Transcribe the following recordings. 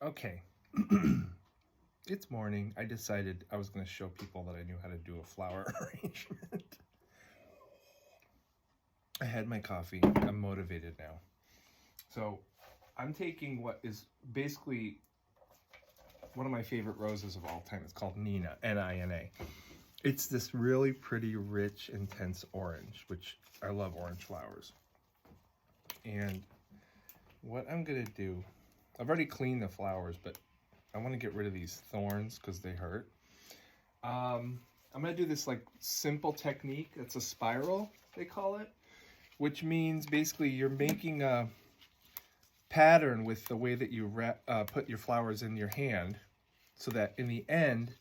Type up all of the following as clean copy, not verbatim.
Okay. It's morning. I decided I was going to show people that I knew how to do a flower arrangement. I had my coffee. I'm motivated now. So I'm taking what is basically one of my favorite roses of all time. It's called Nina, N-I-N-A. It's this really pretty, rich, intense orange, which I love orange flowers. And what I'm going to do, I've already cleaned the flowers, but I want to get rid of these thorns because they hurt. I'm going to do this like simple technique. It's a spiral, they call it, which means basically you're making a pattern with the way that you put your flowers in your hand, so that in the end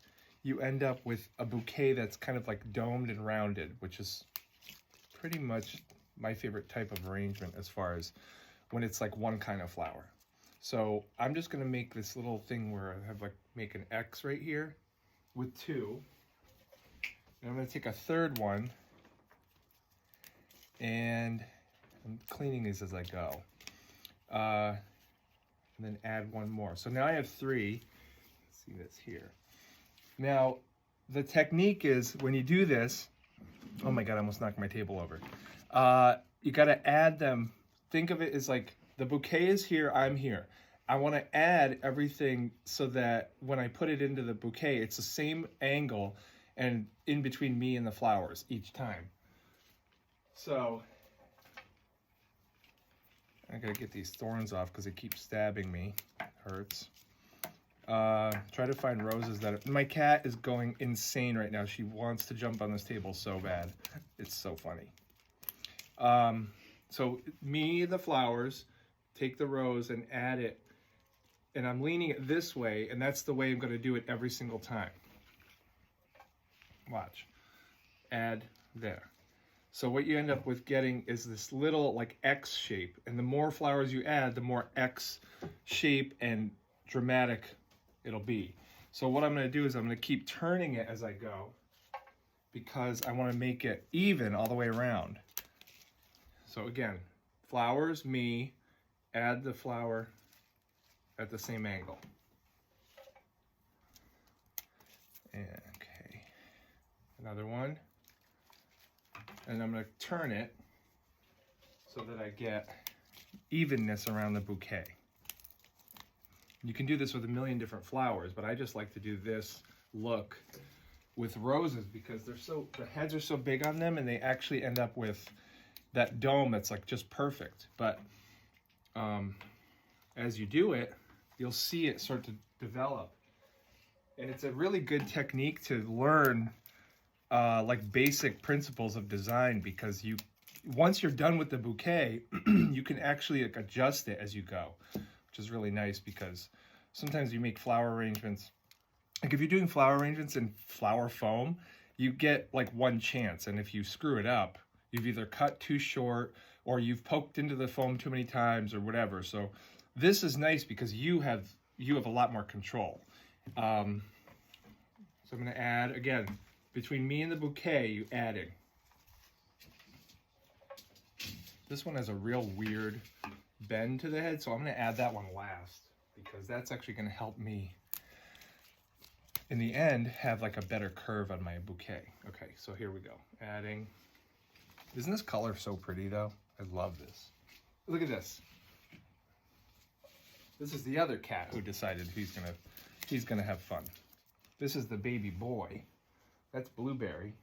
you end up with a bouquet that's kind of like domed and rounded, which is pretty much my favorite type of arrangement as far as when it's like one kind of flower. So I'm just going to make this little thing where I have like make an X right here with two. And I'm going to take a third one, and I'm cleaning these as I go. And then add one more. So now I have three. Let's see this here. Now, the technique is when you do this, oh my God, I almost knocked my table over. You got to add them. Think of it as like the bouquet is here, I'm here. I want to add everything so that when I put it into the bouquet, it's the same angle and in between me and the flowers each time. So I gotta get these thorns off because they keep stabbing me. It hurts. Try to find roses that my cat is going insane right now. She wants to jump on this table so bad. It's so funny. So me, the flowers, take the rose and add it, and I'm leaning it this way, and that's the way I'm going to do it every single time. Watch. Add there. So what you end up with getting is this little like X shape, and the more flowers you add, the more X shape and dramatic it'll be. So what I'm going to do is I'm going to keep turning it as I go, because I want to make it even all the way around. So again, flowers, me, add the flower at the same angle. And, okay, another one. And I'm going to turn it so that I get evenness around the bouquet. You can do this with a million different flowers, but I just like to do this look with roses because they're so, the heads are so big on them, and they actually end up with that dome that's like just perfect. But as you do it, you'll see it start to develop. And it's a really good technique to learn like basic principles of design, because once you're done with the bouquet, you can actually like adjust it as you go, which is really nice, because sometimes you make flower arrangements. Like if you're doing flower arrangements in flower foam, you get like one chance, and if you screw it up, you've either cut too short or you've poked into the foam too many times or whatever. So this is nice because you have a lot more control. So I'm going to add, again, between me and the bouquet, you adding. This one has a real weird bend to the head, so I'm going to add that one last, because that's actually going to help me in the end have like a better curve on my bouquet. Okay, so here we go. Adding. Isn't this color so pretty though? I love this. Look at this. This is the other cat who decided he's gonna have fun. This is the baby boy. That's Blueberry.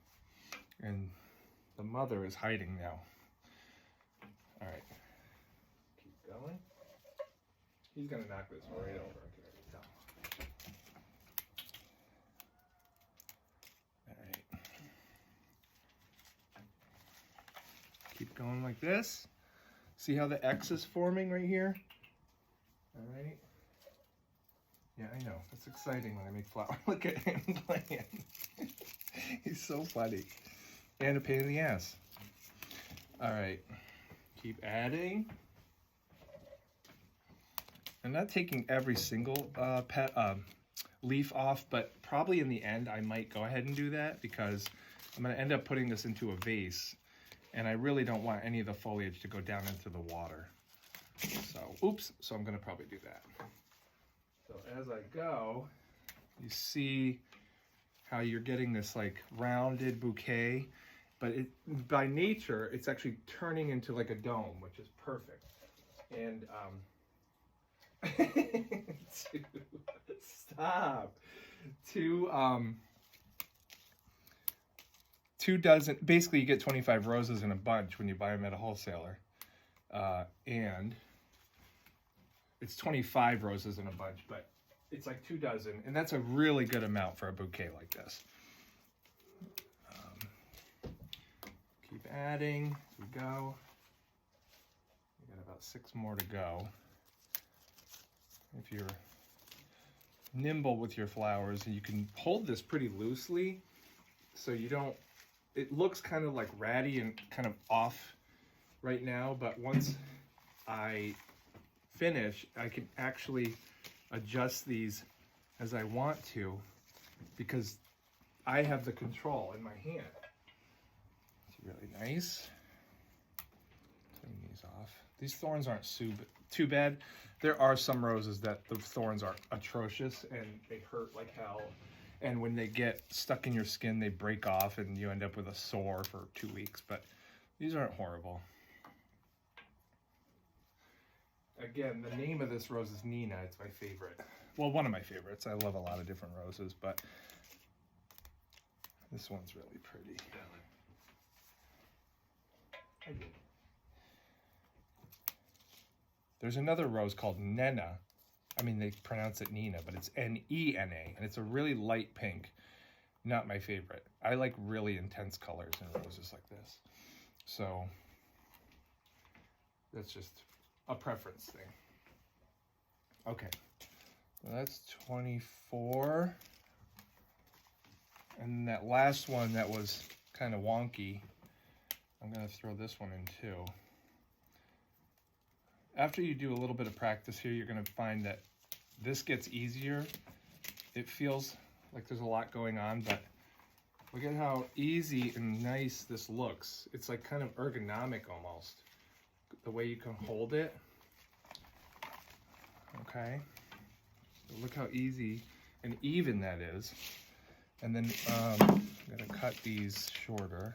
And the mother is hiding now. All right. Keep going. He's gonna knock this right over. I can already tell. All right. Keep going like this. See how the X is forming right here? All right. Yeah, I know. It's exciting when I make flower. Look at him playing. He's so funny. And a pain in the ass. All right. Keep adding. I'm not taking every single leaf off, but probably in the end I might go ahead and do that, because I'm going to end up putting this into a vase, and I really don't want any of the foliage to go down into the water. So, oops, so I'm going to probably do that. So as I go, you see how you're getting this like rounded bouquet, but by nature, it's actually turning into like a dome, which is perfect. And stop. Two dozen, basically you get 25 roses in a bunch when you buy them at a wholesaler. And it's 25 roses in a bunch, but it's like 2 dozen, and that's a really good amount for a bouquet like this. Keep adding, we go. We got about 6 more to go. If you're nimble with your flowers, and you can hold this pretty loosely, so you don't, it looks kind of like ratty and kind of off right now, but once I finish, I can actually adjust these as I want to, because I have the control in my hand. It's really nice. Turn these off. These thorns aren't too bad. There are some roses that the thorns are atrocious and they hurt like hell. And when they get stuck in your skin, they break off and you end up with a sore for 2 weeks. But these aren't horrible. Again, the name of this rose is Nina. It's my favorite. Well, one of my favorites. I love a lot of different roses, but this one's really pretty. I do. There's another rose called Nena. I mean, they pronounce it Nina, but it's N-E-N-A, and it's a really light pink. Not my favorite. I like really intense colors in roses like this. So that's just a preference thing. Okay, so that's 24. And that last one that was kind of wonky, I'm gonna throw this one in too. After you do a little bit of practice here, you're gonna find that this gets easier. It feels like there's a lot going on, but look at how easy and nice this looks. It's like kind of ergonomic almost, the way you can hold it. Okay, so look how easy and even that is. And then I'm gonna cut these shorter.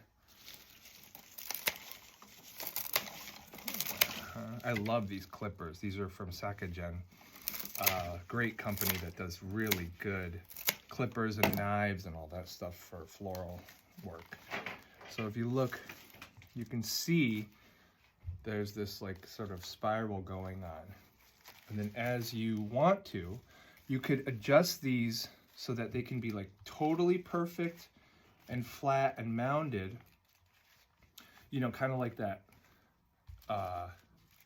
I love these clippers. These are from Sakagen. Great company that does really good clippers and knives and all that stuff for floral work. So if you look, you can see there's this like sort of spiral going on. And then as you want to, you could adjust these so that they can be like totally perfect and flat and mounded, you know, kind of like that,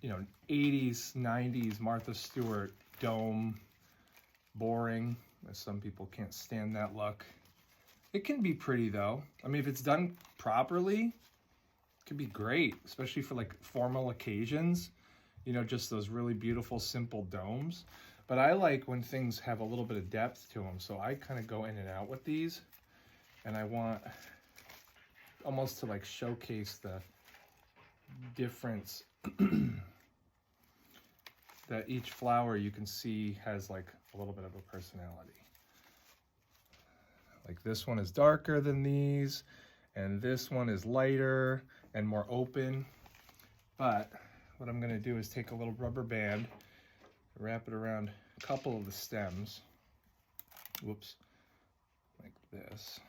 you know, 80s, 90s Martha Stewart dome, boring. Some people can't stand that look. It can be pretty though. I mean, if it's done properly, it could be great, especially for like formal occasions, you know, just those really beautiful, simple domes. But I like when things have a little bit of depth to them, so I kind of go in and out with these, and I want almost to like showcase the difference that each flower you can see has like a little bit of a personality. Like this one is darker than these, and this one is lighter and more open. But what I'm gonna do is take a little rubber band, wrap it around a couple of the stems. Whoops, like this,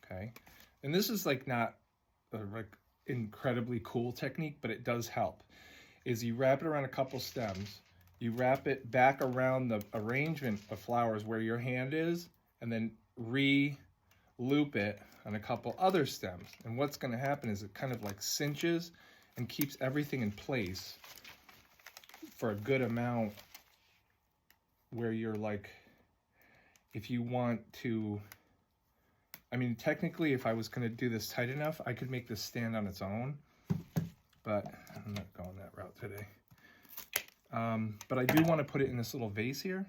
okay? And this is like not a like incredibly cool technique, but it does help. Is you wrap it around a couple stems, you wrap it back around the arrangement of flowers where your hand is, and then re-loop it on a couple other stems. And what's gonna happen is it kind of like cinches and keeps everything in place for a good amount, where you're like, if you want to, I mean, technically, if I was gonna do this tight enough, I could make this stand on its own, but I'm not going that route today. But I do want to put it in this little vase here,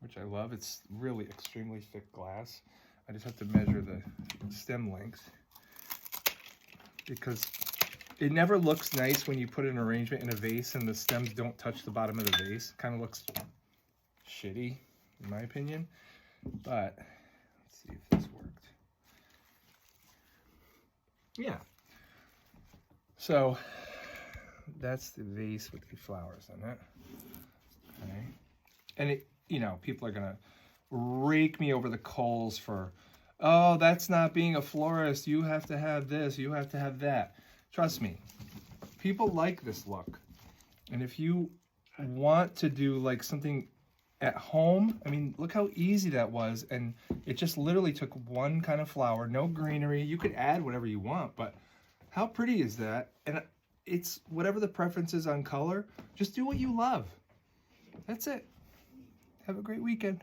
which I love. It's really extremely thick glass. I just have to measure the stem length, because it never looks nice when you put an arrangement in a vase and the stems don't touch the bottom of the vase. Kind of looks shitty, in my opinion. But let's see if this worked. Yeah. So that's the vase with the flowers in it. Okay. And it, you know, people are gonna rake me over the coals for, oh, that's not being a florist. You have to have this, you have to have that. Trust me, people like this look. And if you want to do like something at home, I mean, look how easy that was. And it just literally took one kind of flower, no greenery. You could add whatever you want, but how pretty is that? And it's whatever the preference is on color, just do what you love. That's it. Have a great weekend.